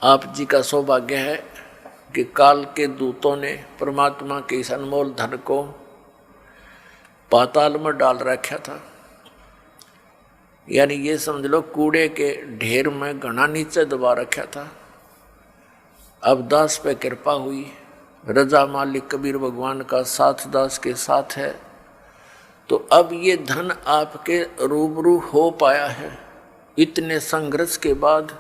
आप जी का सौभाग्य है कि काल के दूतों ने परमात्मा के इस अनमोल धन को पाताल में डाल रखा था। यानी ये समझ लो कूड़े के ढेर में घना नीचे दबा रखा था। अब दास पे कृपा हुई, रजा मालिक कबीर भगवान का साथ दास के साथ है, तो अब ये धन आपके रूबरू हो पाया है। इतने संघर्ष के बाद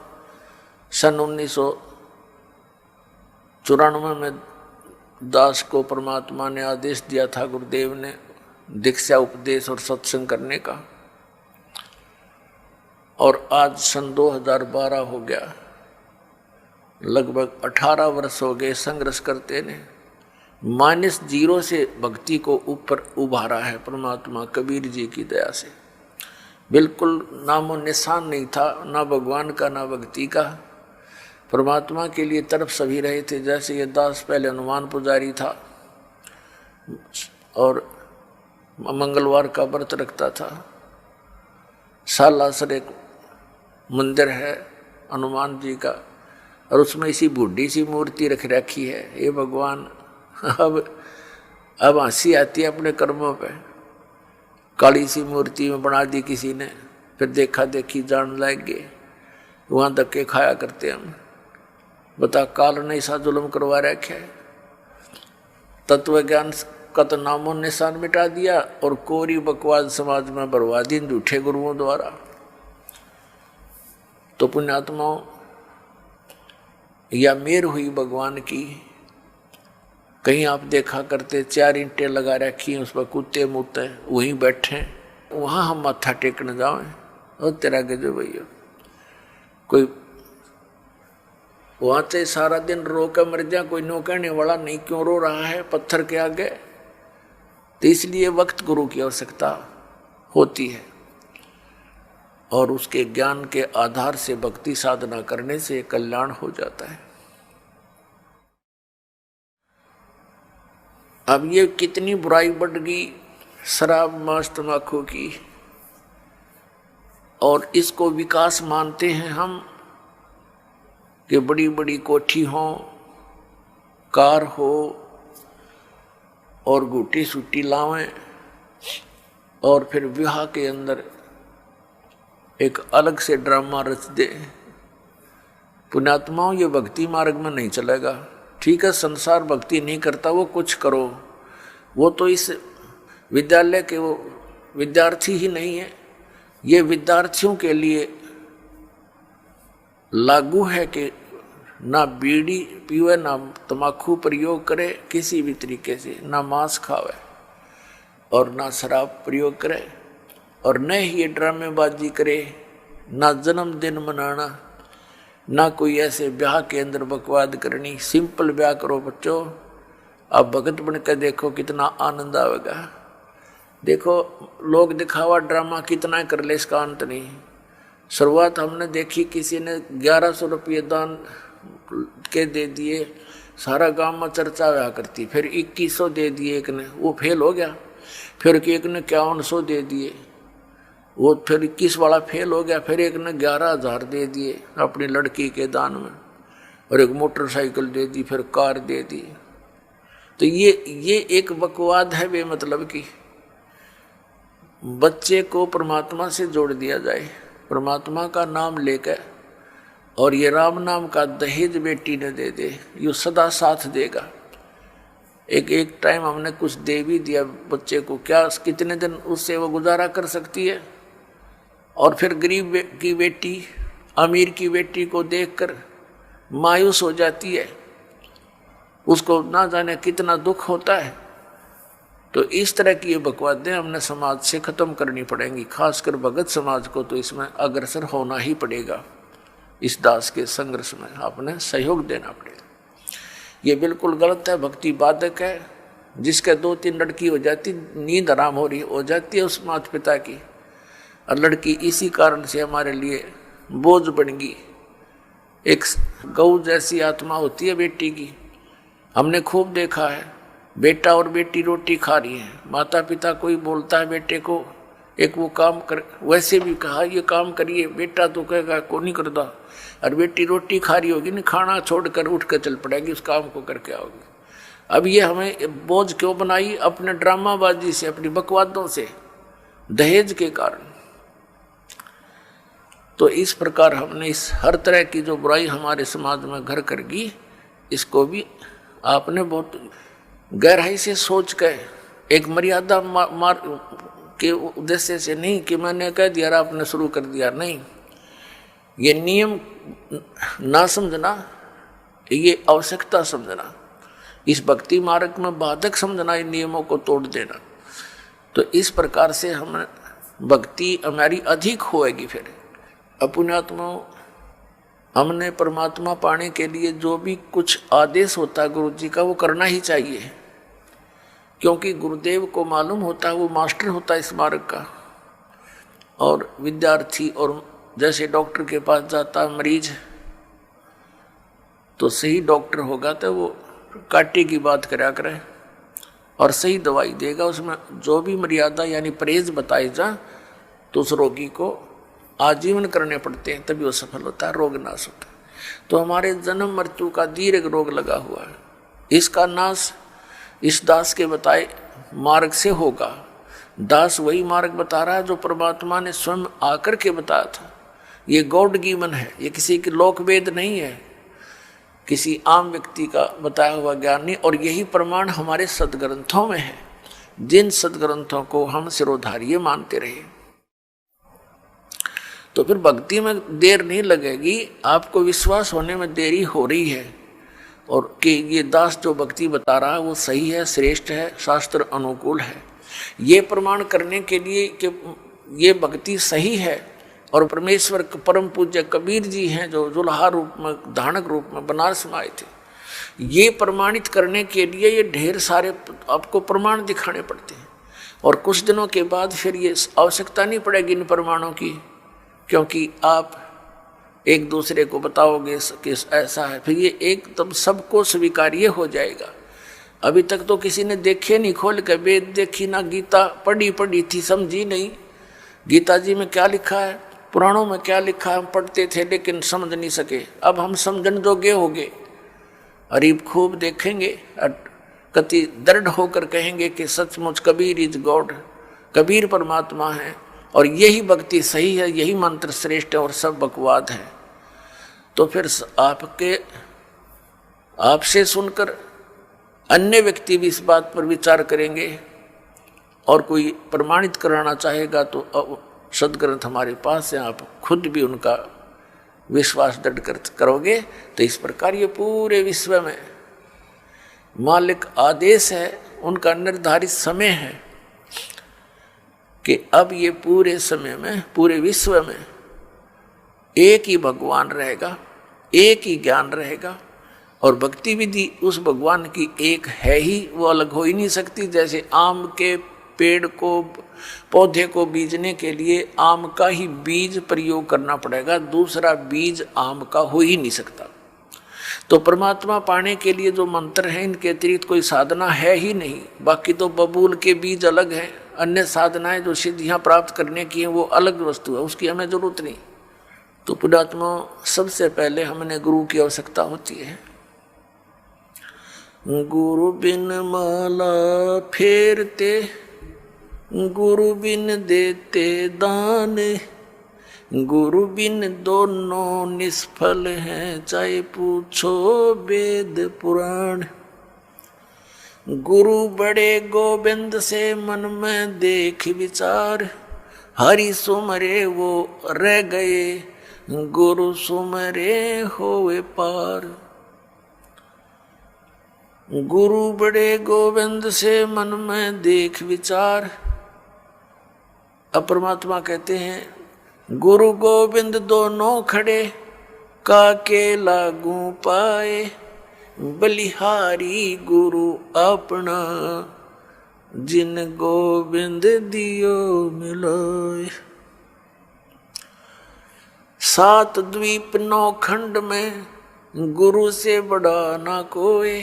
सन 1994 में दास को परमात्मा ने आदेश दिया था, गुरुदेव ने, दीक्षा उपदेश और सत्संग करने का। और आज सन 2012 हो गया, लगभग 18 वर्ष हो गए संघर्ष करते ने। -0 से भक्ति को ऊपर उभारा है परमात्मा कबीर जी की दया से। बिल्कुल नामो निशान नहीं था, ना भगवान का ना भक्ति का। परमात्मा के लिए तरफ सभी रहे थे। जैसे ये दास पहले हनुमान पुजारी था और मंगलवार का व्रत रखता था। सालासर एक मंदिर है हनुमान जी का, और उसमें इसी बूढ़ी सी मूर्ति रख रखी है। ये भगवान, अब हंसी आती है अपने कर्मों पे। काली सी मूर्ति में बना दी किसी ने, फिर देखा देखी जान लाएंगे, वहाँ धक्के खाया करते हम। बता, काल ने ऐसा जुल्म करवा रखा है। तत्व ज्ञान का तो नामो निशान मिटा दिया और कोरी बकवाद समाज में बरवा दी झूठे गुरुओं द्वारा। तो पुण्यात्माओं, या मेर हुई भगवान की। कहीं आप देखा करते 4 ईंटें लगा रखी, उस पर कुत्ते मुत्ते वहीं बैठे, वहाँ हम माथा टेकने जाएं और तेरा गजो भैया। कोई वहाँ से सारा दिन रो कर मर जाए, कोई नो कहने वाला नहीं क्यों रो रहा है पत्थर के आगे। तो इसलिए वक्त गुरु की आवश्यकता होती है, और उसके ज्ञान के आधार से भक्ति साधना करने से कल्याण हो जाता है। अब ये कितनी बुराई बढ़ गई शराब मांस तंबाकू की, और इसको विकास मानते हैं हम कि बड़ी बड़ी कोठी हो, कार हो और गुटी सुटी लावें, और फिर विवाह के अंदर एक अलग से ड्रामा रच दे। पुण्यात्माओं, ये भक्ति मार्ग में नहीं चलेगा। ठीक है, संसार भक्ति नहीं करता, वो कुछ करो, वो तो इस विद्यालय के वो विद्यार्थी ही नहीं है। ये विद्यार्थियों के लिए लागू है कि ना बीड़ी पीवे, ना तम्बाकू प्रयोग करे किसी भी तरीके से, ना मांस खावे और ना शराब प्रयोग करे, और न ही ये ड्रामेबाजी करे, ना जन्मदिन मनाना, ना कोई ऐसे ब्याह के अंदर बकवाद करनी। सिंपल ब्याह करो बच्चों। अब भगत बन के देखो कितना आनंद आएगा। देखो लोग दिखावा ड्रामा कितना कर ले, इसका अंत नहीं। शुरुआत हमने देखी, किसी ने 1100 रुपये दान के दे दिए, सारा गांव में चर्चा हुआ करती। फिर 2100 दे दिए एक ने, वो फेल हो गया। फिर एक ने 5100 दे दिए, वो फिर 21 वाला फेल हो गया। फिर एक ने 11,000 दे दिए अपनी लड़की के दान में, और एक मोटरसाइकिल दे दी, फिर कार दे दी। तो ये एक बकवाद है बेमतलब की। बच्चे को परमात्मा से जोड़ दिया जाए, परमात्मा का नाम लेकर, और ये राम नाम का दहेज बेटी ने दे दे, ये सदा साथ देगा। एक टाइम हमने कुछ दे भी दिया बच्चे को, क्या कितने दिन उससे वो गुजारा कर सकती है। और फिर गरीब की बेटी अमीर की बेटी को देखकर मायूस हो जाती है, उसको ना जाने कितना दुख होता है। तो इस तरह की ये बकवादें हमने समाज से खत्म करनी पड़ेंगी। खासकर भगत समाज को तो इसमें अग्रसर होना ही पड़ेगा। इस दास के संघर्ष में आपने सहयोग देना पड़ेगा। ये बिल्कुल गलत है, भक्ति बाधक है। जिसके 2-3 लड़की हो जाती, नींद आराम हो जाती है उस माता पिता की, और लड़की इसी कारण से हमारे लिए बोझ बन गई। एक गौ जैसी आत्मा होती है बेटी की। हमने खूब देखा है, बेटा और बेटी रोटी खा रही हैं, माता पिता कोई बोलता है बेटे को एक वो काम कर, वैसे भी कहा ये काम करिए, बेटा तो कहेगा को नहीं करता, और बेटी रोटी खा रही होगी नहीं, खाना छोड़कर उठ कर चल पड़ेगी, उस काम को करके आओगी। अब ये हमें बोझ क्यों बनाई? अपने ड्रामाबाजी से, अपनी बकवादों से, दहेज के कारण। तो इस प्रकार हमने इस हर तरह की जो बुराई हमारे समाज में घर कर गई, इसको भी आपने बहुत गहराई से सोच कर, एक मर्यादा मार के उद्देश्य से नहीं कि मैंने कह दिया आपने शुरू कर दिया, नहीं, ये नियम ना समझना, ये आवश्यकता समझना, इस भक्ति मार्ग में बाधक समझना, इन नियमों को तोड़ देना। तो इस प्रकार से हम भक्ति हमारी अधिक होएगी। फिर अपनात्मा हमने परमात्मा पाने के लिए जो भी कुछ आदेश होता है गुरु जी का, वो करना ही चाहिए, क्योंकि गुरुदेव को मालूम होता है, वो मास्टर होता है इस मार्ग का। और विद्यार्थी, और जैसे डॉक्टर के पास जाता है मरीज, तो सही डॉक्टर होगा तो वो काटे की बात करा करे और सही दवाई देगा, उसमें जो भी मर्यादा यानी परहेज बताए जा, तो उस रोगी को आजीवन करने पड़ते हैं, तभी वो सफल होता है, रोग नाश होता है। तो हमारे जन्म मृत्यु का दीर्घ रोग लगा हुआ है, इसका नाश इस दास के बताए मार्ग से होगा। दास वही मार्ग बता रहा है जो परमात्मा ने स्वयं आकर के बताया था। ये गॉड गिवन है, ये किसी की लोक वेद नहीं है, किसी आम व्यक्ति का बताया हुआ ज्ञान नहीं। और यही प्रमाण हमारे सदग्रंथों में है, जिन सदग्रंथों को हम सिरोधार्य मानते रहे। तो फिर भक्ति में देर नहीं लगेगी, आपको विश्वास होने में देरी हो रही है, और कि ये दास जो भक्ति बता रहा है वो सही है, श्रेष्ठ है, शास्त्र अनुकूल है। ये प्रमाण करने के लिए कि ये भक्ति सही है, और परमेश्वर परम पूज्य कबीर जी हैं जो जुल्हा रूप में, धानक रूप में बनारस में आए थे, ये प्रमाणित करने के लिए ये ढेर सारे आपको प्रमाण दिखाने पड़ते हैं। और कुछ दिनों के बाद फिर ये आवश्यकता नहीं पड़ेगी इन प्रमाणों की, क्योंकि आप एक दूसरे को बताओगे कि ऐसा है, फिर ये एकदम सबको स्वीकार्य हो जाएगा। अभी तक तो किसी ने देखे नहीं, खोल के वेद देखी ना, गीता पढ़ी थी, समझी नहीं गीता जी में क्या लिखा है, पुराणों में क्या लिखा है, हम पढ़ते थे लेकिन समझ नहीं सके। अब हम समझन जोगे हो गए, अरीब खूब देखेंगे, कति दृढ़ होकर कहेंगे कि सचमुच कबीर इज गॉड, कबीर परमात्मा है, और यही भक्ति सही है, यही मंत्र श्रेष्ठ है, और सब बकवाद है। तो फिर आपसे सुनकर अन्य व्यक्ति भी इस बात पर विचार करेंगे, और कोई प्रमाणित कराना चाहेगा तो सदग्रंथ हमारे पास है, आप खुद भी उनका विश्वास दृढ़ करोगे। तो इस प्रकार ये पूरे विश्व में मालिक आदेश है, उनका निर्धारित समय है कि अब ये पूरे समय में, पूरे विश्व में एक ही भगवान रहेगा, एक ही ज्ञान रहेगा, और भक्ति विधि उस भगवान की एक है ही, वो अलग हो ही नहीं सकती। जैसे आम के पेड़ को, पौधे को बीजने के लिए आम का ही बीज प्रयोग करना पड़ेगा, दूसरा बीज आम का हो ही नहीं सकता। तो परमात्मा पाने के लिए जो मंत्र हैं, इनके अतिरिक्त कोई साधना है ही नहीं। बाकी तो बबूल के बीज अलग हैं, अन्य साधनाएं जो सिद्धियां प्राप्त करने की हैं वो अलग वस्तु है, उसकी हमें जरूरत नहीं। तो पुण्यात्मा, सबसे पहले हमने गुरु की आवश्यकता होती है। गुरु बिन माला फेरते, गुरु बिन देते दान, गुरु बिन दोनों निष्फल हैं, चाहे पूछो वेद पुराण। गुरु बड़े गोविंद से मन में देख विचार, हरि सुमरे वो रह गए, गुरु सुमरे होवे पार। गुरु बड़े गोविंद से मन में देख विचार। अब परमात्मा कहते हैं गुरु गोविंद दोनों खड़े, काके लागू पाए, बलिहारी गुरु अपना, जिन गोविंद दियो मिलोय। 7 द्वीप 9 खंड में गुरु से बड़ा ना कोई,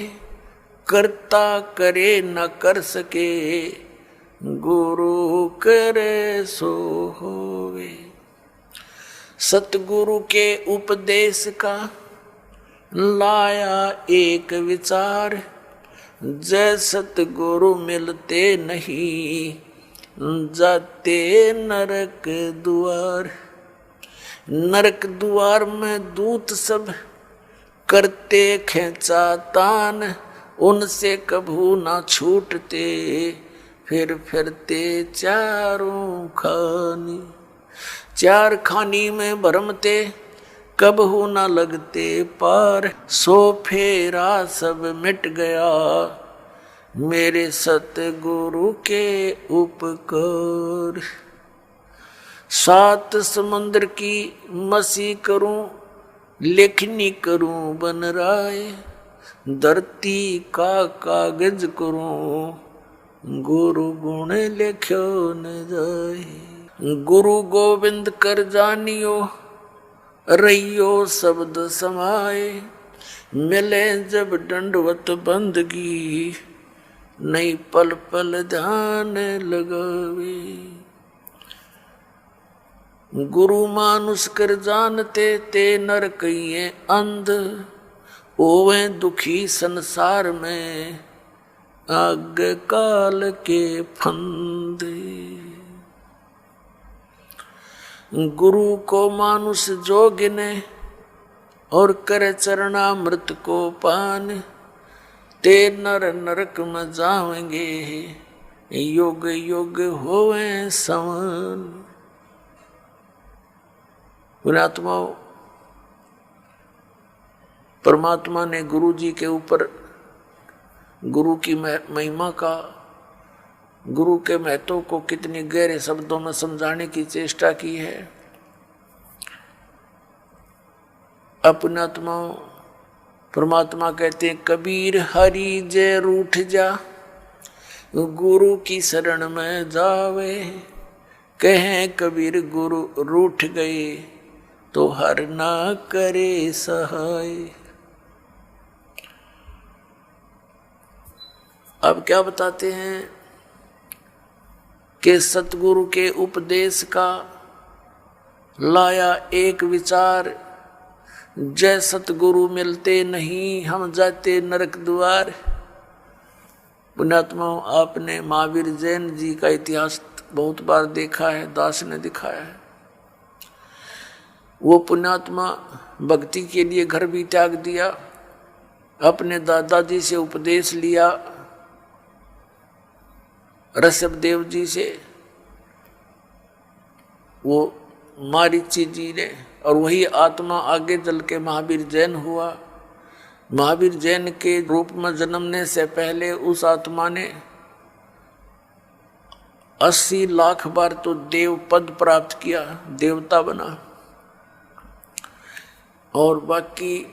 करता करे न कर सके, गुरु करे सो होवे। सतगुरु के उपदेश का लाया एक विचार, जय सतगुरु मिलते नहीं जाते नरक द्वार। नरक द्वार में दूत सब करते खेचा तान, उनसे कभू ना छूटते फिर फिरते चारों खानी। चार खानी में भरमते कबहू न लगते पार, सो फेरा सब मिट गया मेरे सतगुरु के उपकार। सात समुद्र की मसी करूं लेखनी करूं बन राय, धरती का कागज करूं गुरु गुण लिख्यो न जाए। गुरु गोविंद कर जानियो रहियो शब्द समाए, मिले जब दंडवत बंदगी नहीं पल पल ध्यान लगावे। गुरु मानुष कर जानते ते नर कहिए अंध, ओवे दुखी संसार में आग काल के फंदे। गुरु को मानुष जो गिने और करे चरणामृत को पान, ते नर नरक में जाएंगे युग युग होवे समान। पुण्यात्माओं, परमात्मा ने गुरु जी के ऊपर गुरु की महिमा का, गुरु के महत्व को कितनी गहरे शब्दों में समझाने की चेष्टा की है। पुण्यात्माओं, परमात्मा कहते हैं कबीर हरि जय रूठ जा, गुरु की शरण में जावे। कहें कबीर गुरु रूठ गए तो हर ना करे सहाय। अब क्या बताते हैं कि सतगुरु के उपदेश का लाया एक विचार, जय सतगुरु मिलते नहीं हम जाते नरक द्वार। पुण्यात्माओं, आपने महावीर जैन जी का इतिहास बहुत बार देखा है, दास ने दिखाया है। वो पुण्यात्मा भक्ति के लिए घर भी त्याग दिया, अपने दादाजी से उपदेश लिया, ऋषभ देव जी से, वो मारीची जी ने, और वही आत्मा आगे चल के महावीर जैन हुआ। महावीर जैन के रूप में जन्मने से पहले उस आत्मा ने 80 लाख बार तो देव पद प्राप्त किया, देवता बना, और बाकी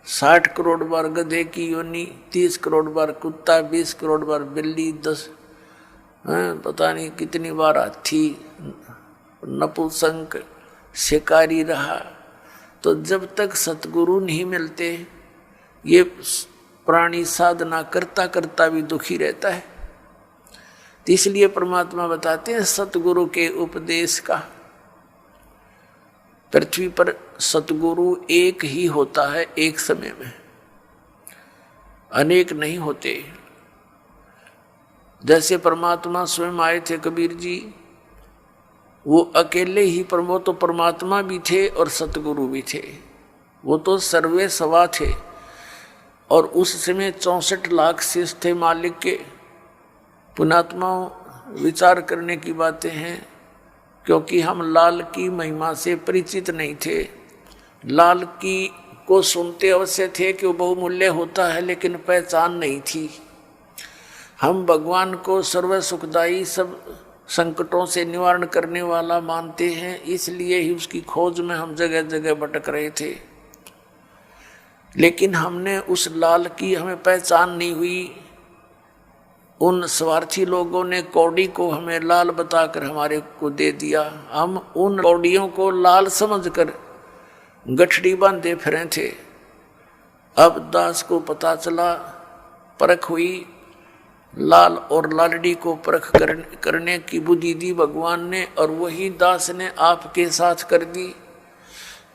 60 करोड़ बार गधे की योनि, 30 करोड़ बार कुत्ता, 20 करोड़ बार बिल्ली, 10 पता नहीं कितनी बार हाथी, नपुंसक, शिकारी रहा। तो जब तक सतगुरु नहीं मिलते ये प्राणी साधना करता करता भी दुखी रहता है। तो इसलिए परमात्मा बताते हैं सतगुरु के उपदेश का। पृथ्वी पर सतगुरु एक ही होता है, एक समय में, अनेक नहीं होते। जैसे परमात्मा स्वयं आए थे कबीर जी, वो अकेले ही, पर वो तो परमात्मा भी थे और सतगुरु भी थे, वो तो सर्वे सवा थे। और उस समय 64 लाख शिष्य थे मालिक के। पुण्यात्माओं, विचार करने की बातें हैं, क्योंकि हम लाल की महिमा से परिचित नहीं थे। लाल की को सुनते अवश्य थे कि वो बहुमूल्य होता है, लेकिन पहचान नहीं थी। हम भगवान को सर्व सुखदायी, सब संकटों से निवारण करने वाला मानते हैं, इसलिए ही उसकी खोज में हम जगह जगह भटक रहे थे। लेकिन हमने उस लाल की हमें पहचान नहीं हुई। उन स्वार्थी लोगों ने कौड़ी को हमें लाल बताकर हमारे को दे दिया। हम उन कौड़ियों को लाल समझकर गठड़ी बांधे फिरे थे। अब दास को पता चला, परख हुई लाल और लालड़ी को परख करने की बुद्धि दी भगवान ने, और वही दास ने आपके साथ कर दी।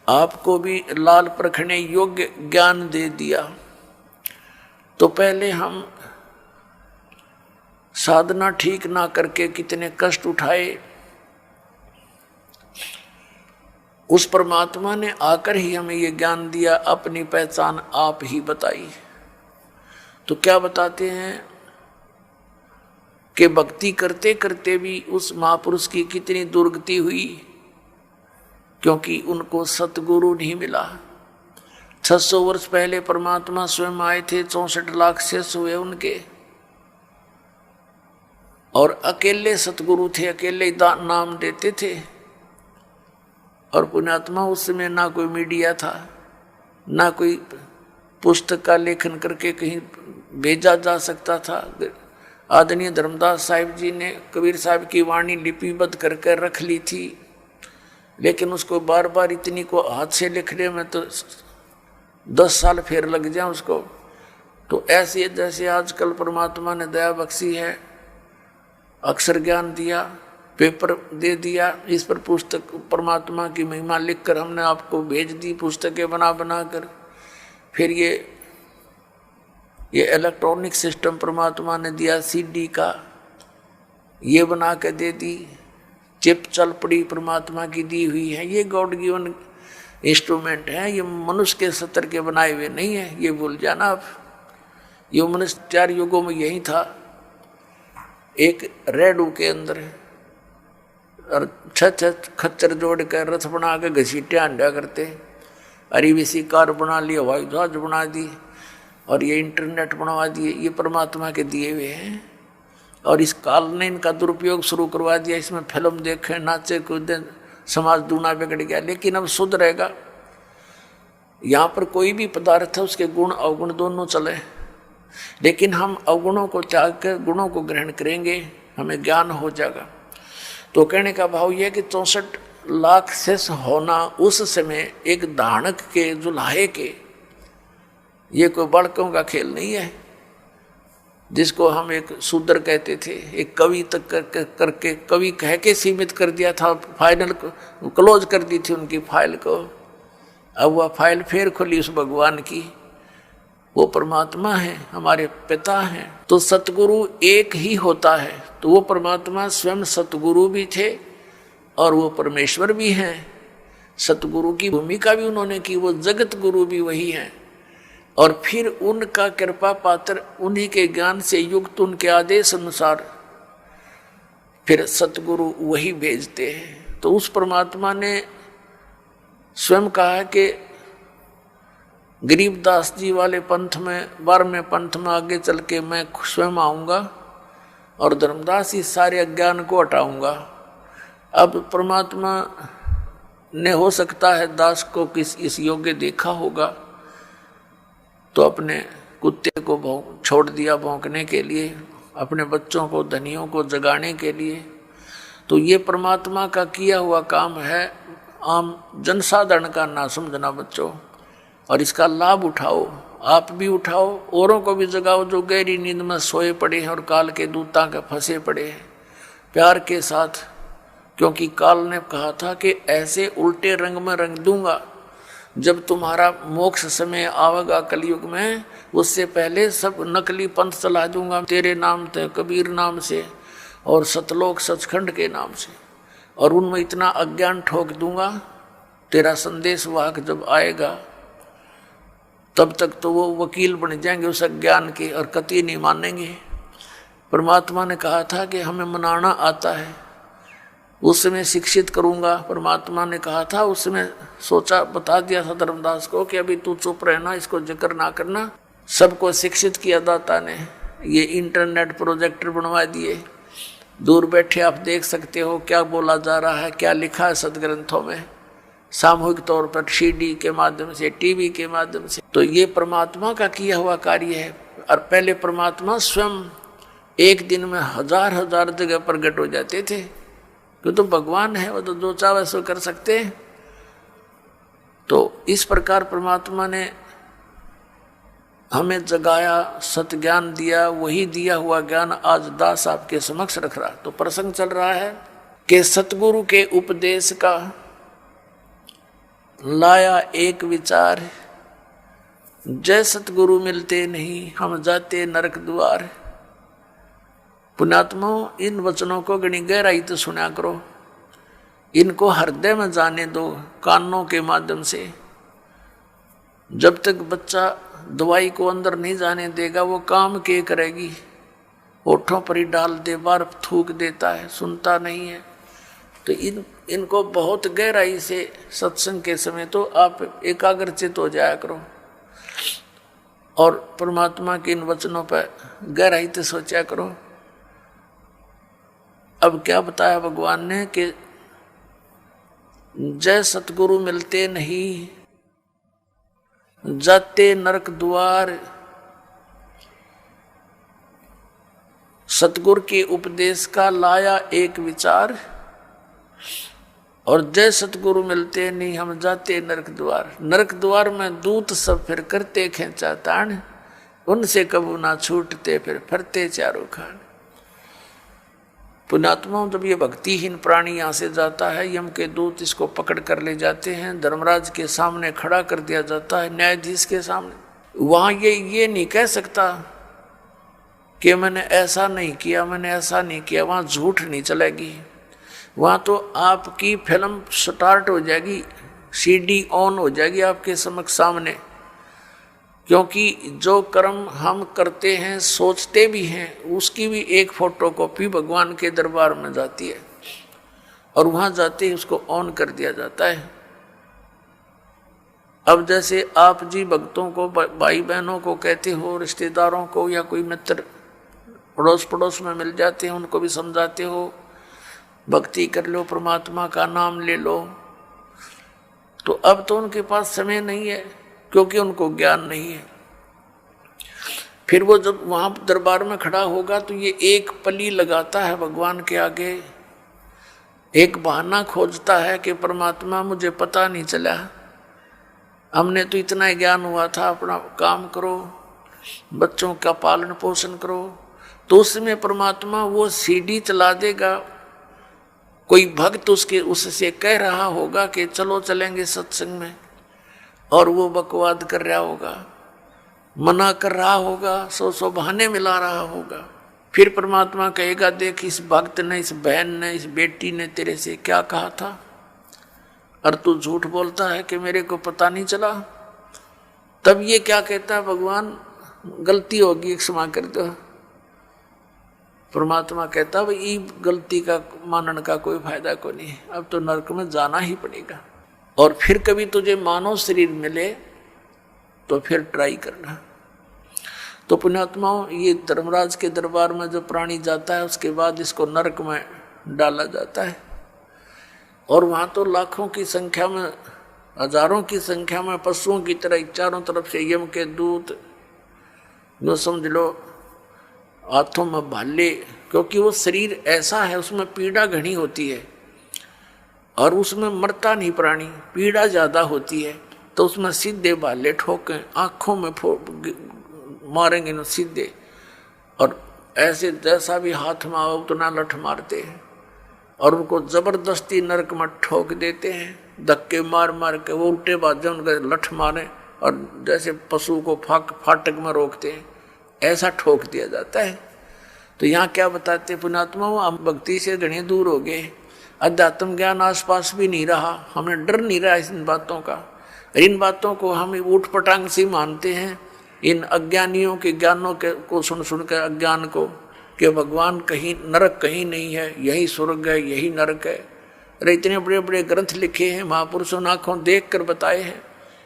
आपको भी लाल परखने योग्य ज्ञान दे दिया। तो पहले हम साधना ठीक ना करके कितने कष्ट उठाए, उस परमात्मा ने आकर ही हमें ये ज्ञान दिया, अपनी पहचान आप ही बताई। तो क्या बताते हैं कि भक्ति करते करते भी उस महापुरुष की कितनी दुर्गति हुई, क्योंकि उनको सतगुरु नहीं मिला। 600 वर्ष पहले परमात्मा स्वयं आए थे, 64 लाख शेष हुए उनके, और अकेले सतगुरु थे, अकेले नाम देते थे। और पुण्यात्मा उस समय ना कोई मीडिया था, ना कोई पुस्तक का लेखन करके कहीं भेजा जा सकता था। आदरणीय धर्मदास साहिब जी ने कबीर साहब की वाणी लिपिबद्ध करके रख ली थी, लेकिन उसको बार बार इतनी को हाथ से लिखने में तो 10 साल फिर लग जाए उसको। तो ऐसे जैसे आजकल परमात्मा ने दया बख्शी है, अक्षर ज्ञान दिया, पेपर दे दिया, इस पर पुस्तक परमात्मा की महिमा लिखकर हमने आपको भेज दी, पुस्तकें बना बना कर। फिर ये इलेक्ट्रॉनिक सिस्टम परमात्मा ने दिया, सीडी का ये बना के दे दी, चिप चल पड़ी परमात्मा की दी हुई है। ये गॉड गिवन इंस्ट्रूमेंट है, ये मनुष्य के सत्र के बनाए हुए नहीं है, ये भूल जाना आप। ये मनुष्य 4 युगों में यही था, एक रेडू के अंदर और 6 खच्चर जोड़ कर रथ बना के घसीटे अंडा करते, अरीबीसी कार बना ली, हवाई जहाज बना दी, और ये इंटरनेट बनवा दिए। ये परमात्मा के दिए हुए हैं, और इस काल ने इनका दुरुपयोग शुरू करवा दिया। इसमें फिल्म देखें, नाचे कूदे, समाज दूना बिगड़ गया। लेकिन अब शुद्ध रहेगा। यहाँ पर कोई भी पदार्थ है, उसके गुण अवगुण दोनों चले, लेकिन हम अवगुणों को त्याग कर गुणों को ग्रहण करेंगे, हमें ज्ञान हो जाएगा। तो कहने का भाव यह कि 64 लाख शेष होना उस समय एक धानक के, जुल्हाए के, ये कोई बालकों का खेल नहीं है, जिसको हम एक शूद्र कहते थे, एक कवि तक करके कवि कह के सीमित कर दिया था, फाइनल को क्लोज कर दी थी उनकी फाइल को। अब वह फाइल फिर खुली उस भगवान की, वो परमात्मा है, हमारे पिता हैं। तो सतगुरु एक ही होता है, तो वो परमात्मा स्वयं सतगुरु भी थे और वो परमेश्वर भी हैं। सतगुरु की भूमिका भी उन्होंने की, वो जगत गुरु भी वही हैं। और फिर उनका कृपा पात्र, उन्हीं के ज्ञान से युक्त, उनके आदेश अनुसार फिर सतगुरु वही भेजते हैं। तो उस परमात्मा ने स्वयं कहा कि गरीबदास जी वाले पंथ में, 12वें पंथ में आगे चल के मैं स्वयं आऊँगा और धर्मदास इस सारे अज्ञान को हटाऊँगा। अब परमात्मा ने हो सकता है दास को किस इस योग्य देखा होगा, तो अपने कुत्ते को छोड़ दिया भौंकने के लिए, अपने बच्चों को, धनियों को जगाने के लिए। तो ये परमात्मा का किया हुआ काम है, आम जनसाधारण का ना समझना बच्चों, और इसका लाभ उठाओ, आप भी उठाओ, औरों को भी जगाओ जो गहरी नींद में सोए पड़े हैं और काल के दूतां के फंसे पड़े हैं, प्यार के साथ। क्योंकि काल ने कहा था कि ऐसे उल्टे रंग में रंग दूंगा, जब तुम्हारा मोक्ष समय आवेगा कलयुग में, उससे पहले सब नकली पंथ चला दूंगा तेरे नाम से, कबीर नाम से और सतलोक सचखंड के नाम से, और उनमें इतना अज्ञान ठोक दूंगा। तेरा संदेश वाहक जब आएगा तब तक तो वो वकील बन जाएंगे उस अज्ञान के और कतई नहीं मानेंगे। परमात्मा ने कहा था कि हमें मनाना आता है, उस समय शिक्षित करूंगा। परमात्मा ने कहा था, उस समय सोचा, बता दिया था धर्मदास को कि अभी तू चुप रहना, इसको जिक्र ना करना। सबको शिक्षित किया दाता ने, ये इंटरनेट प्रोजेक्टर बनवा दिए, दूर बैठे आप देख सकते हो क्या बोला जा रहा है, क्या लिखा है सदग्रंथों में, सामूहिक तौर पर सीडी के माध्यम से, टीवी के माध्यम से। तो ये परमात्मा का किया हुआ कार्य है। और पहले परमात्मा स्वयं एक दिन में हजार हजार जगह प्रकट हो जाते थे, क्यों तो भगवान है, वो तो जो चाहे सो कर सकते हैं। तो इस प्रकार परमात्मा ने हमें जगाया, सत ज्ञान दिया, वही दिया हुआ ज्ञान आज दास आपके समक्ष रख रहा। तो प्रसंग चल रहा है कि सतगुरु के उपदेश का लाया एक विचार, जय सतगुरु मिलते नहीं हम जाते नरक द्वार। पुण्यात्मा, इन वचनों को गणी गहराई तो सुना करो, इनको हृदय में जाने दो कानों के माध्यम से। जब तक बच्चा दवाई को अंदर नहीं जाने देगा वो काम के करेगी, होठों पर ही डाल दे, बार थूक देता है, सुनता नहीं है। तो इनको बहुत गहराई से सत्संग के समय तो आप एकाग्रचित हो जाया करो और परमात्मा के इन वचनों पर गहराई से सोचा करो। अब क्या बताया भगवान ने कि जय सतगुरु मिलते नहीं जाते नरक द्वार। सतगुरु के उपदेश का लाया एक विचार, और जय सतगुरु मिलते नहीं हम जाते नरक द्वार। नरक द्वार में दूत सब फिर करते खेचा तान, उनसे कबू ना छूटते फिर फरते चारों खान। पुण्यात्मा, जब ये भक्तिहीन प्राणी यहाँ से जाता है, यम के दूत इसको पकड़ कर ले जाते हैं, धर्मराज के सामने खड़ा कर दिया जाता है, न्यायाधीश के सामने। वहाँ ये नहीं कह सकता कि मैंने ऐसा नहीं किया, मैंने ऐसा नहीं किया। वहाँ झूठ नहीं चलेगी, वहाँ तो आपकी फिल्म स्टार्ट हो जाएगी, सीडी ऑन हो जाएगी आपके समक्ष सामने। क्योंकि जो कर्म हम करते हैं, सोचते भी हैं, उसकी भी एक फोटोकॉपी भगवान के दरबार में जाती है और वहाँ जाते ही उसको ऑन कर दिया जाता है। अब जैसे आप जी भक्तों को, भाई बहनों को कहते हो, रिश्तेदारों को या कोई मित्र पड़ोस पड़ोस में मिल जाते हैं, उनको भी समझाते हो भक्ति कर लो, परमात्मा का नाम ले लो। तो अब तो उनके पास समय नहीं है क्योंकि उनको ज्ञान नहीं है। फिर वो जब वहां दरबार में खड़ा होगा तो ये एक पली लगाता है भगवान के आगे, एक बहाना खोजता है कि परमात्मा मुझे पता नहीं चला, हमने तो इतना ज्ञान हुआ था, अपना काम करो, बच्चों का पालन पोषण करो। तो उसमें परमात्मा वो सीडी चला देगा, कोई भक्त उससे कह रहा होगा कि चलो चलेंगे सत्संग में, और वो बकवाद कर रहा होगा, मना कर रहा होगा, सौ बहाने मिला रहा होगा। फिर परमात्मा कहेगा, देख इस भक्त ने, इस बहन ने, इस बेटी ने तेरे से क्या कहा था, और तू झूठ बोलता है कि मेरे को पता नहीं चला। तब ये क्या कहता है भगवान, गलती होगी क्षमा कर दो। परमात्मा कहता है भाई गलती का मानने का कोई फायदा को नहीं, अब तो नरक में जाना ही पड़ेगा। और फिर कभी तुझे मानव शरीर मिले तो फिर ट्राई करना। तो पुण्यात्माओं, ये धर्मराज के दरबार में जो प्राणी जाता है उसके बाद इसको नरक में डाला जाता है, और वहाँ तो लाखों की संख्या में, हजारों की संख्या में पशुओं की तरह चारों तरफ से यम के दूत, जो समझ लो हाथों में भाले, क्योंकि वो शरीर ऐसा है उसमें पीड़ा घनी होती है और उसमें मरता नहीं प्राणी, पीड़ा ज़्यादा होती है। तो उसमें सीधे भाले ठोके, आँखों में मारेंगे न सीधे, और ऐसे जैसा भी हाथ में आओ उतना लठ मारते हैं और उनको ज़बरदस्ती नरक में ठोक देते हैं, धक्के मार मार के। वो उल्टे बाजू उनके लठ मारे और जैसे पशु को फाटक में रोकते हैं, ऐसा ठोक दिया जाता है। तो यहाँ क्या बताते हैं पुण्यात्मा, हम भक्ति से घने दूर हो गए, अध्यात्म ज्ञान आसपास भी नहीं रहा, हमें डर नहीं रहा इन बातों का। इन बातों को हम ऊट पटांग से मानते हैं, इन अज्ञानियों के ज्ञानों को सुन कर अज्ञान को, कि भगवान कहीं, नरक कहीं नहीं है, यही स्वर्ग है, यही नरक है। अरे इतने बड़े बड़े ग्रंथ लिखे हैं, महापुरुषों ने आँखों देख कर बताए हैं,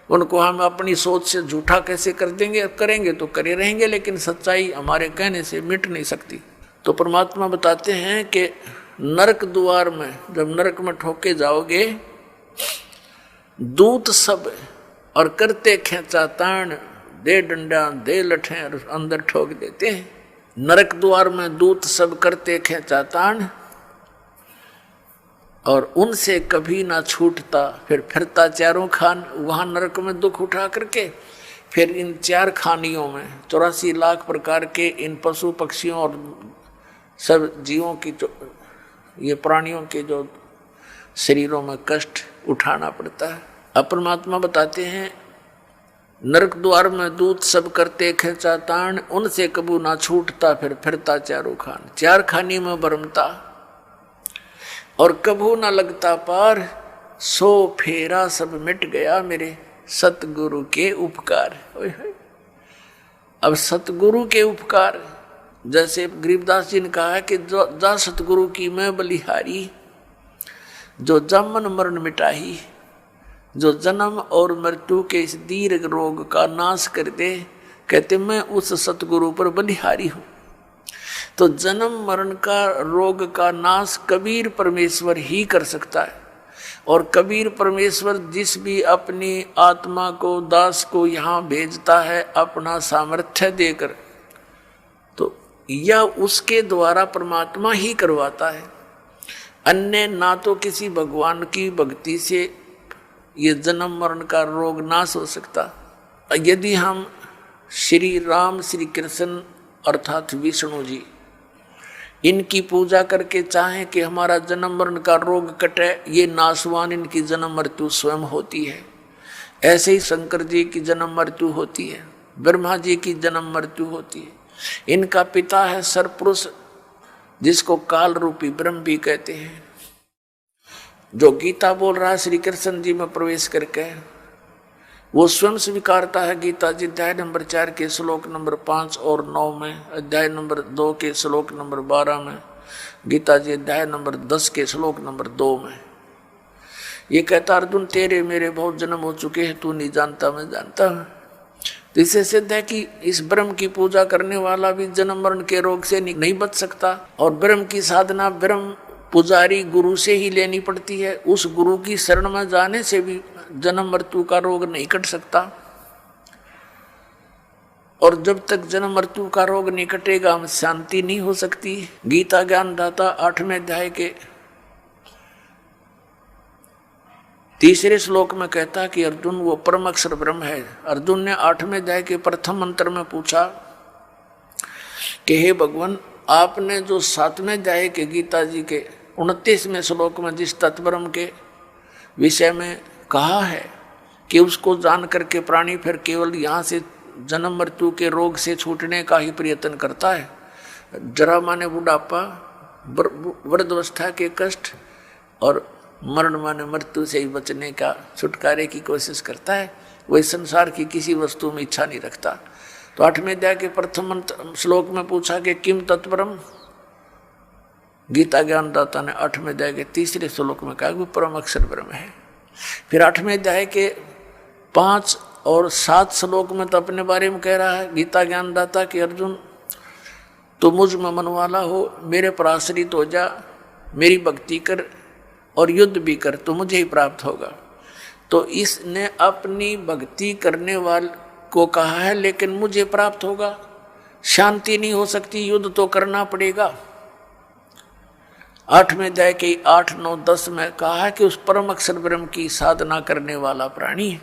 उनको हम अपनी सोच से झूठा कैसे कर देंगे? करेंगे तो करे रहेंगे, लेकिन सच्चाई हमारे कहने से मिट नहीं सकती। तो परमात्मा बताते हैं कि नरक द्वार में जब नरक में ठोके जाओगे, दूत सब और करते खेचा तान, दे डंडा दे लठे और अंदर ठोक देते हैं। नरक द्वार में दूत सब करते खेचा तान और उनसे कभी ना छूटता, फिर फिरता चारों खान। वहां नरक में दुख उठा करके फिर इन 4 खानियों में 84 लाख प्रकार के इन पशु पक्षियों और सब जीवों की जो ये प्राणियों के जो शरीरों में कष्ट उठाना पड़ता है। अब परमात्मा बताते हैं नरक द्वार में दूत सब करते खेचा तान, उनसे कबू ना छूटता फिर फिरता चारों खान। 4 खानी में भरमता और कबू ना लगता पार, सो फेरा सब मिट गया मेरे सतगुरु के उपकार। अब सतगुरु के उपकार, जैसे गरीबदास जी ने कहा है कि जा सतगुरु की मैं बलिहारी, जो जमन मरण मिटाही, जो जन्म और मृत्यु के इस दीर्घ रोग का नाश कर दे। कहते मैं उस सतगुरु पर बलिहारी हूं। तो जन्म मरण का रोग का नाश कबीर परमेश्वर ही कर सकता है। और कबीर परमेश्वर जिस भी अपनी आत्मा को दास को यहाँ भेजता है अपना सामर्थ्य देकर, तो यह उसके द्वारा परमात्मा ही करवाता है। अन्य ना तो किसी भगवान की भक्ति से ये जन्म मरण का रोग नाश हो सकता। यदि हम श्री राम श्री कृष्ण अर्थात विष्णु जी इनकी पूजा करके चाहें कि हमारा जन्म मरण का रोग कटे, ये नाशवान इनकी जन्म मृत्यु स्वयं होती है। ऐसे ही शंकर जी की जन्म मृत्यु होती है, ब्रह्मा जी की जन्म मृत्यु होती है। इनका पिता है सरपुरुष जिसको काल रूपी ब्रह्म भी कहते हैं। जो गीता बोल रहा है श्री कृष्ण जी में प्रवेश करके, वो स्वयं स्वीकारता है। गीता जी अध्याय नंबर 4 के श्लोक नंबर 5 और 9 में, अध्याय नंबर 2 के श्लोक नंबर 12 में, गीता जी अध्याय नंबर 10 के श्लोक नंबर 2 में ये कहता अर्जुन तेरे मेरे बहुत जन्म हो चुके हैं, तू नहीं जानता मैं जानता हूं। तो इससे सिद्ध है कि इस ब्रह्म की पूजा करने वाला भी जन्म मरण के रोग से नहीं बच सकता। और ब्रह्म की साधना ब्रह्म पुजारी गुरु से ही लेनी पड़ती है। उस गुरु की शरण में जाने से भी जन्म मृत्यु का रोग नहीं कट सकता। और जब तक जन्म मृत्यु का रोग नहीं कटेगा हम शांति नहीं हो सकती। गीता ज्ञानदाता 8वें अध्याय के 3 श्लोक में कहता कि अर्जुन वो परम अक्षर ब्रह्म है। अर्जुन ने 8वें अध्याय के प्रथम मंत्र में पूछा कि हे भगवान, आपने जो 7वें अध्याय के गीता जी के 29वें श्लोक में जिस तत्ब्रह्म के विषय में कहा है कि उसको जान करके प्राणी फिर केवल यहाँ से जन्म मृत्यु के रोग से छूटने का ही प्रयत्न करता है, जरा माने बुढ़ापा, वृद्धावस्था के कष्ट और मरण माने मृत्यु से ही बचने का छुटकारे की कोशिश करता है, वही संसार की किसी वस्तु में इच्छा नहीं रखता। तो 8वें अध्याय के प्रथम श्लोक में पूछा कि किम तत्परम, गीता ज्ञानदाता ने 8वें अध्याय के 3 श्लोक में कहा कि परम अक्षर ब्रह्म है। फिर 8वें अध्याय के 5 और 7 श्लोक में तो अपने बारे में कह रहा है गीता ज्ञानदाता कि अर्जुन तो मुझ में मन वाला हो, मेरे पर आश्रित हो जा, मेरी भक्ति कर और युद्ध भी कर तो मुझे ही प्राप्त होगा। तो इसने अपनी भक्ति करने वाले को कहा है लेकिन मुझे प्राप्त होगा। शांति नहीं हो सकती, युद्ध तो करना पड़ेगा। 8वें अध्याय के 8, 9, 10 में कहा है कि उस परम अक्षर ब्रह्म की साधना करने वाला प्राणी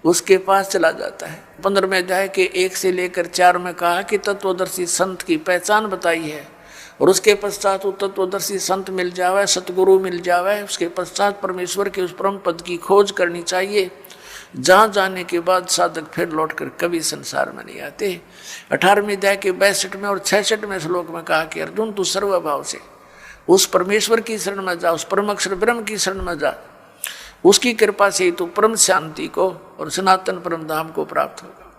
उसके पास चला जाता है। 15वें अध्याय के 1 से लेकर 4 में कहा कि तत्वदर्शी संत की पहचान बताई है और उसके पश्चात वो तत्वदर्शी संत मिल जावे, सतगुरु मिल जावे, उसके पश्चात परमेश्वर के उस परम पद की खोज करनी चाहिए जहाँ जाने के बाद साधक फिर लौटकर कभी संसार में नहीं आते। 18वें अध्याय के 62 में और 66वें श्लोक में कहा कि अर्जुन तू सर्वभाव से उस परमेश्वर की शरण में जा, उस परम अक्षर ब्रह्म की शरण में जा, उसकी कृपा से ही तू परम शांति को और सनातन परम धाम को प्राप्त होगा।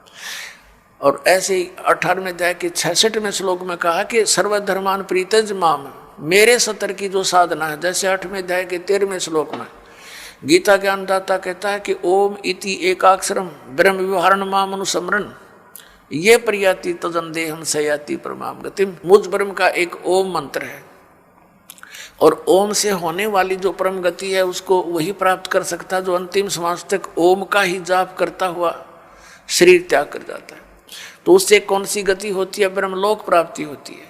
और ऐसे ही 18वें अध्याय के 66वें श्लोक में कहा कि सर्वधर्मान प्रीतज माम, मेरे सतर की जो साधना है, जैसे 8वें अध्याय के 13वें श्लोक में गीता ज्ञानदाता कहता है कि ओम इति एकाक्षरम ब्रह्म विवहारण माम अनुसमरण ये प्रयाति तजंदेहम सयाति परमाम गतिम। मुझ ब्रह्म का एक ओम मंत्र है और ओम से होने वाली जो परम गति है उसको वही प्राप्त कर सकता है जो अंतिम श्वास तक ओम का ही जाप करता हुआ शरीर त्याग कर जाता है। तो उससे कौन सी गति होती है? ब्रह्मलोक प्राप्ति होती है,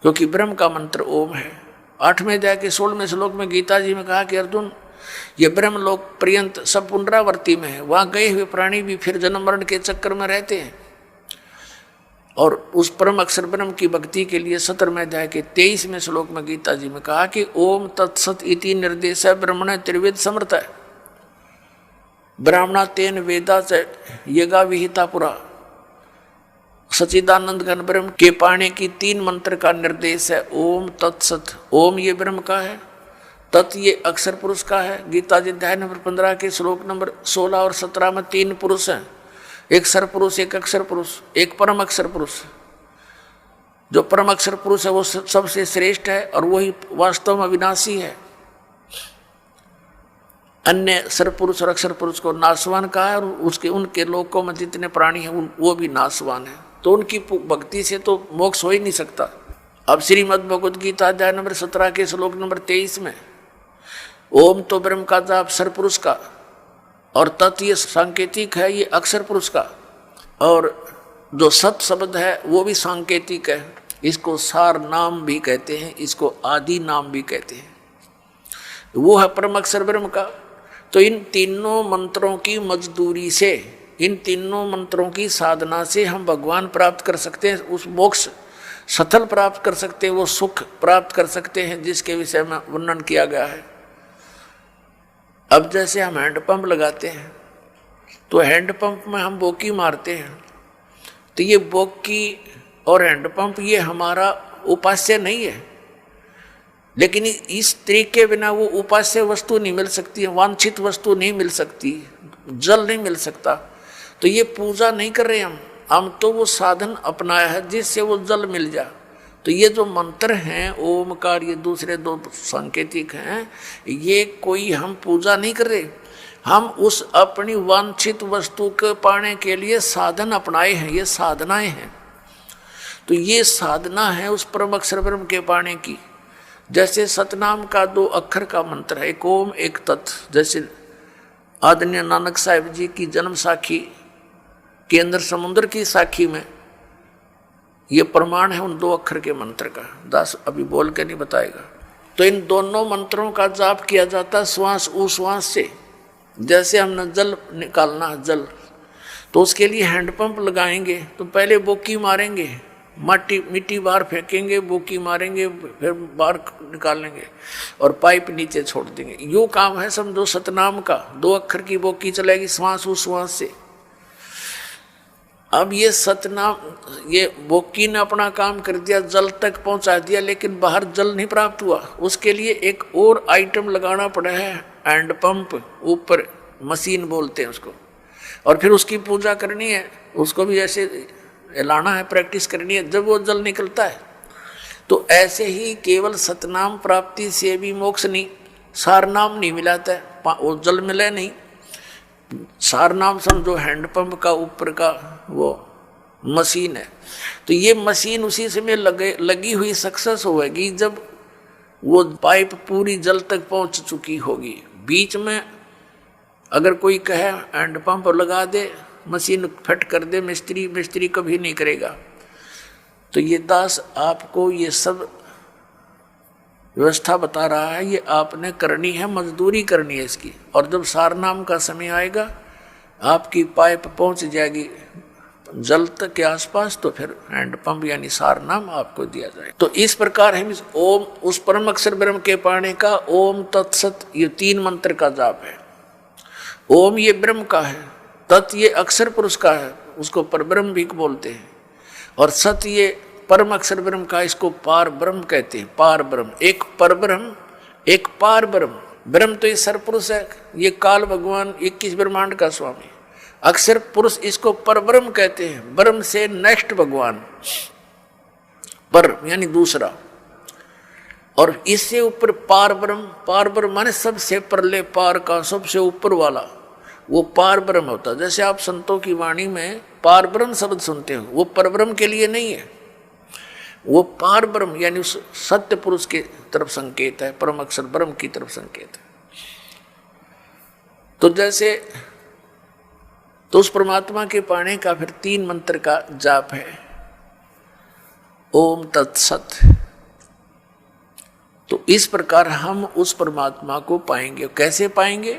क्योंकि ब्रह्म का मंत्र ओम है। 8वें अध्याय के 16वें श्लोक में गीता जी में कहा कि अर्जुन ये ब्रह्मलोक पर्यंत सब पुनरावर्ती में है। वहां गए हुए प्राणी भी फिर जन्म मरण के चक्कर में रहते हैं। और उस परम अक्षर ब्रह्म की भक्ति के लिए 17वें अध्याय के 23वें श्लोक में गीता जी में कहा कि ओम तत्सत इति निर्देश ब्रह्मण त्रिवेद समर्थ है। ब्राह्मणा तेन वेदा च यगा विहिता पुरा। सच्चिदानंद घन ब्रह्म के पाने की 3 मंत्र का निर्देश है। ओम तत्सत, ओम ये ब्रह्म का है, तत् ये अक्षर पुरुष का है। गीता जी अध्याय नंबर 15 के श्लोक नंबर 16 और 17 में 3 पुरुष हैं, एक सर पुरुष, एक अक्षर पुरुष, एक परम अक्षर पुरुष। जो परम अक्षर पुरुष है वो सबसे श्रेष्ठ है और वही वास्तव में विनाशी है। अन्य सर पुरुष और अक्षर पुरुष को नाशवान कहा है और उसके उनके लोकों में जितने प्राणी हैं वो भी नाशवान है। तो उनकी भक्ति से तो मोक्ष हो ही नहीं सकता। अब श्रीमद् भगवद गीता अध्याय नंबर 17 के श्लोक नंबर 23 में ओम तो ब्रह्म का जाप सर पुरुष का और तत् ये सांकेतिक है, ये अक्षर पुरुष का, और जो सत शब्द है वो भी सांकेतिक है। इसको सार नाम भी कहते हैं, इसको आदि नाम भी कहते हैं। वो है परम अक्षर ब्रह्म का। तो इन तीनों मंत्रों की मजदूरी से, इन तीनों मंत्रों की साधना से हम भगवान प्राप्त कर सकते हैं, उस मोक्ष सफल प्राप्त कर सकते हैं, वो सुख प्राप्त कर सकते हैं जिसके विषय में वर्णन किया गया है। अब जैसे हम हैंडपंप लगाते हैं तो हैंडपंप में हम बोकी मारते हैं, तो ये बोकी और हैंडपंप ये हमारा उपास्य नहीं है, लेकिन इस तरीके के बिना वो उपास्य वस्तु नहीं मिल सकती है, वांछित वस्तु नहीं मिल सकती, जल नहीं मिल सकता। तो ये पूजा नहीं कर रहे हम तो वो साधन अपनाया है जिससे वो जल मिल जाए। तो ये जो मंत्र हैं ओमकार, ये दूसरे 2 सांकेतिक हैं, ये कोई हम पूजा नहीं कर रहे, हम उस अपनी वांछित वस्तु को पाने के लिए साधन अपनाए हैं, ये साधनाएं हैं। तो ये साधना है उस परम अक्षर ब्रह्म के पाने की। जैसे सतनाम का 2 अक्षर का मंत्र है, एक ओम एक तत्। जैसे आदरणीय नानक साहिब जी की जन्म साखी के अंदर समुद्र की साखी में ये प्रमाण है उन 2 अक्षर के मंत्र का। दास अभी बोल के नहीं बताएगा। तो इन दोनों मंत्रों का जाप किया जाता है श्वास उश्वास से। जैसे हमने जल निकालना है जल, तो उसके लिए हैंडपंप लगाएंगे, तो पहले बोकी मारेंगे, मिट्टी बाहर फेंकेंगे, बोकी मारेंगे, फिर बाहर निकालेंगे और पाइप नीचे छोड़ देंगे। यूँ काम है समझो सतनाम का। 2 अक्षर की बोकी चलेगी श्वास उश्वास से। अब ये सतनाम, ये बोकी ने अपना काम कर दिया, जल तक पहुंचा दिया, लेकिन बाहर जल नहीं प्राप्त हुआ। उसके लिए एक और आइटम लगाना पड़ा है, हैंड पंप, ऊपर मशीन बोलते हैं उसको, और फिर उसकी पूजा करनी है, उसको भी ऐसे हिलाना है, प्रैक्टिस करनी है, जब वो जल निकलता है। तो ऐसे ही केवल सतनाम प्राप्ति से भी मोक्ष नहीं, सार नाम नहीं मिलाता है, वो जल मिले नहीं। सार नाम समझो हैंडपंप का ऊपर का वो मशीन है। तो ये मशीन उसी समय लगी हुई सक्सेस होगी जब वो पाइप पूरी जल तक पहुंच चुकी होगी। बीच में अगर कोई कहे हैंडपंप लगा दे, मशीन फिट कर दे, मिस्त्री कभी नहीं करेगा। तो ये दास आपको ये सब व्यवस्था बता रहा है, ये आपने करनी है, मजदूरी करनी है इसकी। और जब सारनाम का समय आएगा, आपकी पाइप पहुंच जाएगी जल तक के आसपास, तो फिर हैंडपंप यानी सारनाम आपको दिया जाए। तो इस प्रकार हम ओम, उस परम अक्षर ब्रह्म के पाने का ओम तत्सत, ये 3 मंत्र का जाप है। ओम ये ब्रह्म का है, तत् ये अक्षर पुरुष का है, उसको परब्रह्म भी बोलते हैं, और सत ये परम अक्षर ब्रह्म का, इसको पार ब्रह्म कहते हैं। पार ब्रह्म, एक परब्रह्म एक पार ब्रह्म। ब्रह्म तो ये सरपुरुष है, ये काल भगवान 21 ब्रह्मांड का स्वामी। अक्षर पुरुष इसको परब्रह्म कहते हैं, ब्रह्म से नेक्स्ट भगवान, पर यानी दूसरा। और इससे ऊपर पार ब्रह्म माने सबसे परले पार का, सबसे ऊपर वाला, वो पार ब्रह्म होता है। जैसे आप संतों की वाणी में पार ब्रह्म शब्द सुनते हो, वो परब्रह्म के लिए नहीं है, वो पार ब्रह्म यानी उस सत्य पुरुष की तरफ संकेत है, परम अक्षर ब्रह्म की तरफ संकेत है। तो जैसे तो उस परमात्मा के पाने का फिर 3 मंत्र का जाप है। ओम तत्सत, तो इस प्रकार हम उस परमात्मा को पाएंगे। कैसे पाएंगे?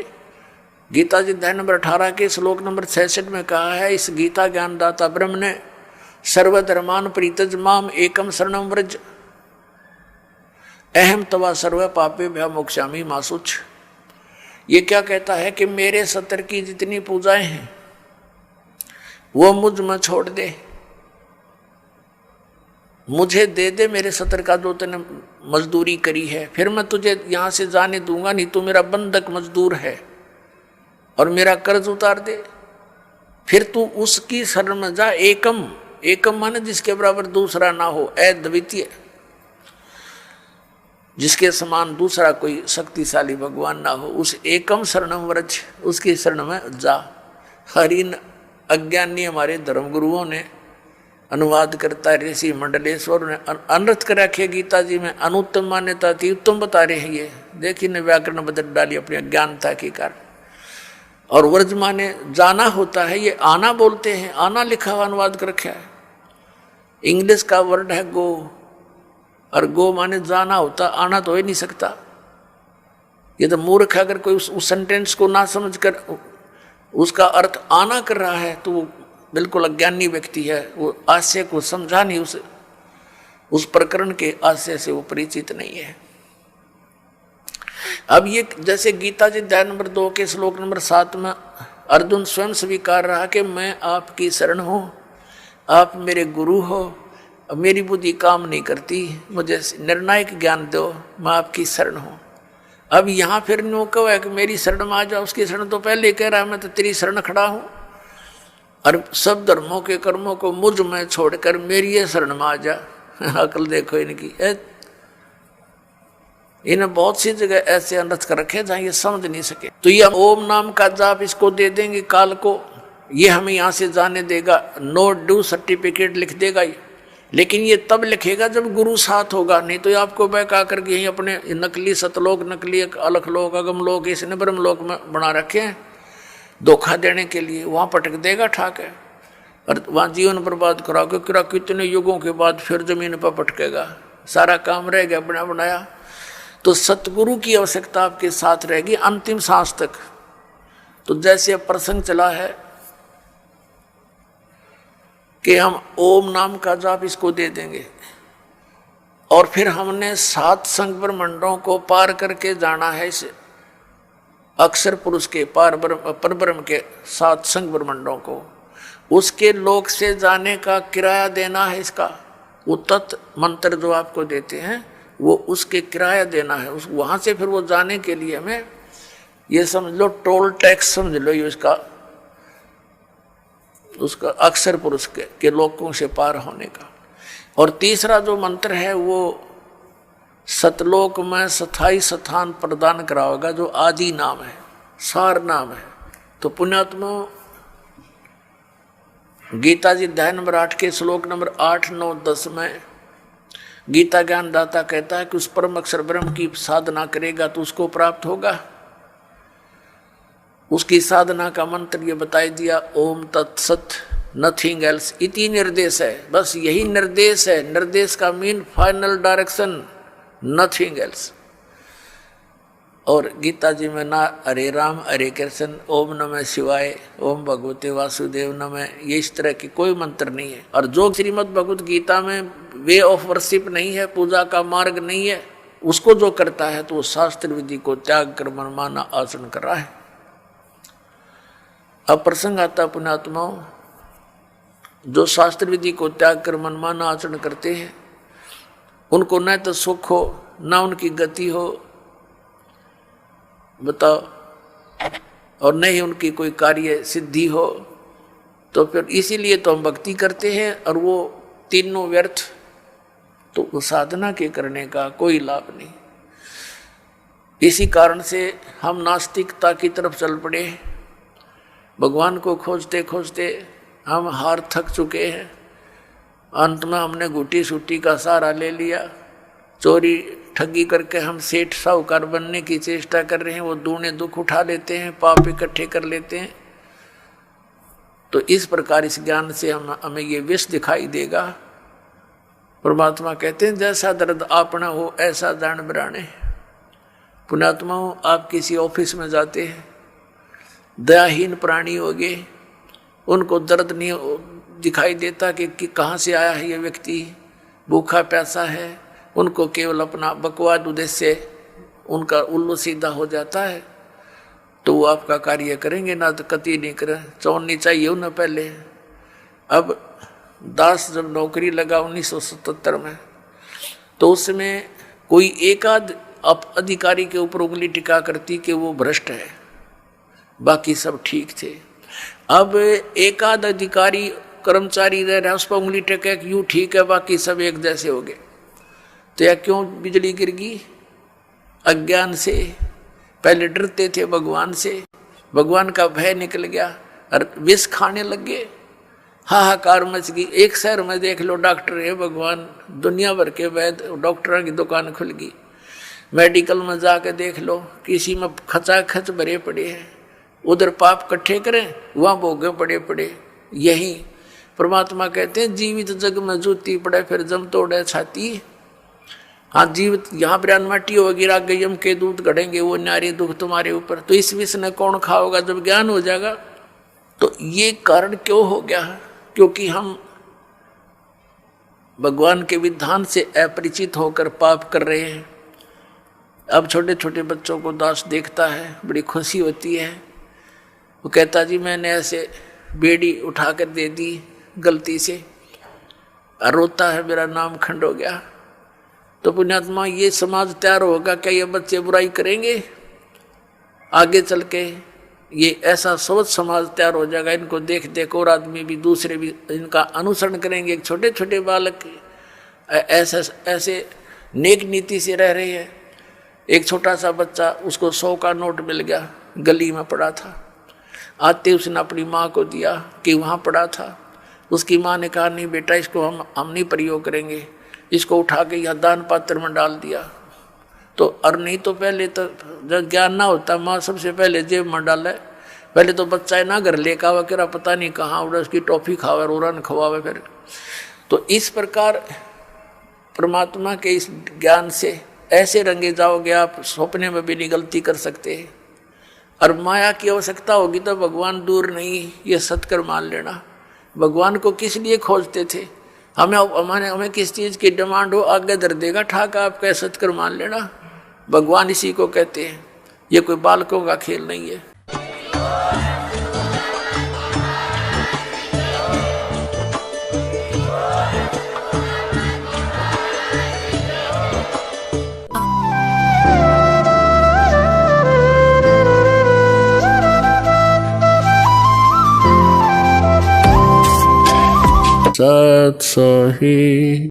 गीता जी अध्याय नंबर 18 के श्लोक नंबर 66 में कहा है, इस गीता ज्ञानदाता ब्रह्म ने सर्वधर्मान परित्यज माम एकम शरणम व्रज अहम तवा सर्व पापे भ्या मोक्षामि मा शुच। ये क्या कहता है कि मेरे सत्तर की जितनी पूजाएं हैं वो मुझ में छोड़ दे, मुझे दे दे मेरे सत्तर का जो तूने मजदूरी करी है, फिर मैं तुझे यहां से जाने दूंगा नहीं। तू मेरा बंधक मजदूर है और मेरा कर्ज उतार दे, फिर तू उसकी शरण में जा। एकम, एकम माने जिसके बराबर दूसरा ना हो, अद्वितीय, जिसके समान दूसरा कोई शक्तिशाली भगवान ना हो, उस एकम शरणम व्रज, उसकी शरण में जा। हरिन अज्ञानी हमारे धर्मगुरुओं ने अनुवाद करता है, ऋषि मंडलेश्वर ने अनर्थ कर रखे गीता जी में, अनुत्तम मान्यता थी उत्तम बता रहे हैं। ये देखिए ने व्याकरण बदल डाली अपनी अज्ञानता के कारण। और व्रज माने जाना होता है, ये आना बोलते हैं, आना लिखा हुआ अनुवाद कर रखा है। इंग्लिश का वर्ड है गो, और गो माने जाना होता, आना तो हो ही नहीं सकता। ये तो मूर्ख, अगर कोई उस सेंटेंस को ना समझ कर उसका अर्थ आना कर रहा है तो वो बिल्कुल अज्ञानी व्यक्ति है, वो आशय को समझा नहीं, उस प्रकरण के आशय से वो परिचित नहीं है। अब ये जैसे गीता जी अध्याय नंबर 2 के श्लोक नंबर 7 में अर्जुन स्वयं स्वीकार रहा कि मैं आपकी शरण हूं, आप मेरे गुरु हो, मेरी बुद्धि काम नहीं करती, मुझे निर्णायक ज्ञान दो, मैं आपकी शरण हूं। अब यहाँ फिर नो कहो है कि मेरी शरण में आ जाओ, उसकी शरण तो पहले कह रहा है मैं तो तेरी शरण खड़ा हूं, और सब धर्मों के कर्मों को मुझ में छोड़कर मेरी ये शरण में आ जा। अकल देखो इनकी, इन्हें बहुत सी जगह ऐसे अनर्थ कर रखे जहां ये समझ नहीं सके। तो ये ओम नाम का जाप इसको दे देंगे काल को, ये हमें यहाँ से जाने देगा, नो ड्यू सर्टिफिकेट लिख देगा ये। लेकिन ये तब लिखेगा जब गुरु साथ होगा, नहीं तो आपको बहका करके यहीं अपने नकली सतलोक, नकली अलखलोक, अगमलोक, इसने ब्रह्मलोक में बना रखे हैं धोखा देने के लिए, वहां पटक देगा ठाक है, और वहां जीवन बर्बाद करा के कितने युगों के बाद फिर जमीन पर पटकेगा, सारा काम रह गया बना बनाया। तो सतगुरु की आवश्यकता आपके साथ रहेगी अंतिम सांस तक। तो जैसे अब प्रसंग चला है कि हम ओम नाम का जाप इसको दे देंगे, और फिर हमने 7 संग ब्रह्मंडों को पार करके जाना है इस अक्षर पुरुष के परब्रह्म के 7 संग ब्रह्मंडों को, उसके लोक से जाने का किराया देना है इसका। वो तत्व मंत्र जो आपको देते हैं वो उसके किराया देना है, उस वहां से फिर वो जाने के लिए हमें ये समझ लो टोल टैक्स समझ लो ये उसका अक्षर पुरुष के लोकों से पार होने का। और तीसरा जो मंत्र है वो सतलोक में स्थायी स्थान प्रदान कराओगा, जो आदि नाम है, सार नाम है। तो पुण्यात्मा गीता जी अध्याय नंबर 8 के श्लोक नंबर 8, 9, 10 में गीता ज्ञानदाता कहता है कि उस परम अक्षर ब्रह्म की साधना करेगा तो उसको प्राप्त होगा। उसकी साधना का मंत्र ये बताई दिया, ओम तत्सत नथिंग एल्स इति निर्देश है, बस यही निर्देश है। निर्देश का mean final direction, nothing else. और गीता जी में ना हरे राम हरे कृष्ण, ओम नमः शिवाय, ओम भगवते वासुदेव नमः, ये इस तरह की कोई मंत्र नहीं है। और जो श्रीमद् भगवत गीता में वे ऑफ वर्शिप नहीं है, पूजा का मार्ग नहीं है, उसको जो करता है तो वो शास्त्र विधि को त्याग कर मनमाना आचरण कर रहा है। अब प्रसंग आता पुण्यात्माओं, जो शास्त्र विधि को त्याग कर मनमाना आचरण करते हैं उनको न तो सुख हो न उनकी गति हो, बताओ, और न ही उनकी कोई कार्य सिद्धि हो। तो फिर इसीलिए तो हम भक्ति करते हैं, और वो तीनों व्यर्थ, तो साधना के करने का कोई लाभ नहीं। इसी कारण से हम नास्तिकता की तरफ चल पड़े। भगवान को खोजते खोजते हम हार थक चुके हैं। अंत में हमने घुटी सूटी का सहारा ले लिया, चोरी ठगी करके हम सेठ साहूकार बनने की चेष्टा कर रहे हैं। वो दूने दुख उठा लेते हैं, पाप इकट्ठे कर लेते हैं। तो इस प्रकार इस ज्ञान से हमें ये विष दिखाई देगा, परमात्मा कहते हैं जैसा दर्द आपना हो ऐसा जान बराने। पुण्यात्मा हो, आप किसी ऑफिस में जाते हैं, दयाहीन प्राणी हो गए, उनको दर्द नहीं दिखाई देता कि कहाँ से आया है ये व्यक्ति, भूखा प्यासा है, उनको केवल अपना बकवाद उद्देश्य उनका उल्लू सीधा हो जाता है, तो वो आपका कार्य करेंगे ना, तो कति नहीं करें। चौड़नी चाहिए उन्हें पहले। अब दास जब नौकरी लगा 1977 में, तो उसमें कोई एक आध अधिकारी के ऊपर उंगली टिका करती कि वो भ्रष्ट है, बाकी सब ठीक थे। अब एक आध अधिकारी कर्मचारी रह रहा, उस पर उंगली टेके यूँ ठीक है, बाकी सब एक जैसे हो गए। तो यह क्यों बिजली गिर गई? अज्ञान से। पहले डरते थे भगवान से, भगवान का भय निकल गया और विष खाने लग गए, हाहाकार मच गई। एक शहर में देख लो डॉक्टर है भगवान, दुनिया भर के वैद्य डॉक्टरों की दुकान खुल गई। मेडिकल में जाकर देख लो, किसी में खचाखच भरे पड़े हैं, उधर पाप इकट्ठे करें, वहाँ भोगे पड़े पड़े। यही परमात्मा कहते हैं जीवित जग में जूती पड़े फिर जम तोड़े छाती। हाँ, जीवित यहाँ पर माटी होगी, राग यम के दूध गढ़ेंगे, वो नारी दुख तुम्हारे ऊपर। तो इस विष ने कौन खाओगा जब ज्ञान हो जाएगा? तो ये कारण क्यों हो गया? क्योंकि हम भगवान के विधान से अपरिचित होकर पाप कर रहे हैं। अब छोटे छोटे बच्चों को दास देखता है, बड़ी खुशी होती है। वो कहता जी मैंने ऐसे बेड़ी उठा कर दे दी गलती से, रोता है मेरा नाम खंड हो गया। तो पुण्यात्मा, ये समाज तैयार होगा क्या? ये बच्चे बुराई करेंगे आगे चल के? ये ऐसा सोच समाज तैयार हो जाएगा, इनको देख देख और आदमी भी दूसरे भी इनका अनुसरण करेंगे। छोटे छोटे बालक ऐसे नेक नीति से रह रहे हैं। एक छोटा सा बच्चा, उसको 100 का नोट मिल गया, गली में पड़ा था, आते उसने अपनी माँ को दिया कि वहाँ पड़ा था। उसकी माँ ने कहा नहीं बेटा, इसको हम नहीं प्रयोग करेंगे, इसको उठा के यहाँ दान पात्र में डाल दिया। तो और नहीं तो पहले तो जब ज्ञान ना होता, माँ सबसे पहले जेब में डाले। पहले तो बच्चा है ना घर लेकर आवा करा, पता नहीं कहाँ उड़ा, उसकी टॉफी खावे, रोरन खवावे फिर। तो इस प्रकार परमात्मा के इस ज्ञान से ऐसे रंगे जाओगे आप, सपने में भी नहीं गलती कर सकते। और माया की आवश्यकता होगी तो भगवान दूर नहीं, ये सत्कर मान लेना। भगवान को किस लिए खोजते थे? हमें किस चीज़ की डिमांड हो, आगे धर देगा ठाका, आप कह सत्कर मान लेना। भगवान इसी को कहते हैं, ये कोई बालकों का खेल नहीं है। सत्सही